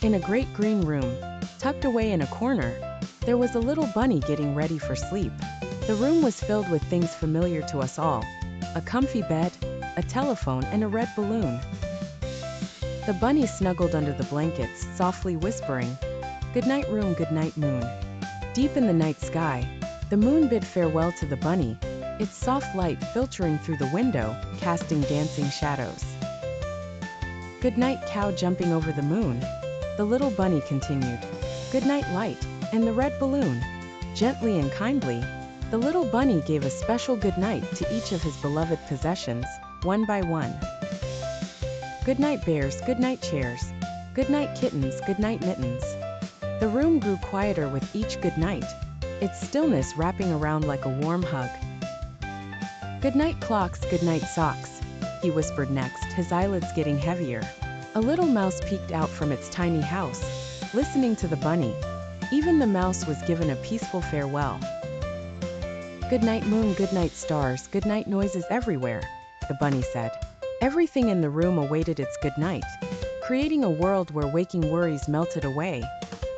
In a great green room, tucked away in a corner, there was a little bunny getting ready for sleep. The room was filled with things familiar to us all: a comfy bed, a telephone, and a red balloon. The bunny snuggled under the blankets, softly whispering, "Goodnight room, goodnight moon." Deep in the night sky, the moon bid farewell to the bunny, its soft light filtering through the window, casting dancing shadows. "Goodnight cow jumping over the moon," the little bunny continued. "Goodnight light, and the red balloon." Gently and kindly, the little bunny gave a special goodnight to each of his beloved possessions, one by one. "Goodnight bears, goodnight chairs. Goodnight kittens, goodnight mittens." The room grew quieter with each goodnight, its stillness wrapping around like a warm hug. "Goodnight clocks, goodnight socks," he whispered next, his eyelids getting heavier. A little mouse peeked out from its tiny house, listening to the bunny. Even the mouse was given a peaceful farewell. "Goodnight moon, goodnight stars, goodnight noises everywhere," the bunny said. Everything in the room awaited its goodnight, creating a world where waking worries melted away,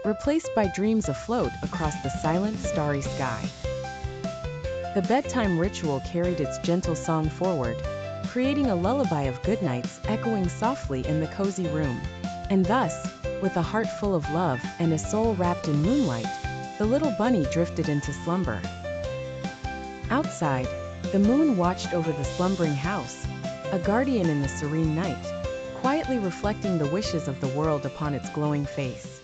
replaced by dreams afloat across the silent, starry sky. The bedtime ritual carried its gentle song forward, creating a lullaby of goodnights echoing softly in the cozy room. And thus, with a heart full of love and a soul wrapped in moonlight, the little bunny drifted into slumber. Outside, the moon watched over the slumbering house, a guardian in the serene night, quietly reflecting the wishes of the world upon its glowing face.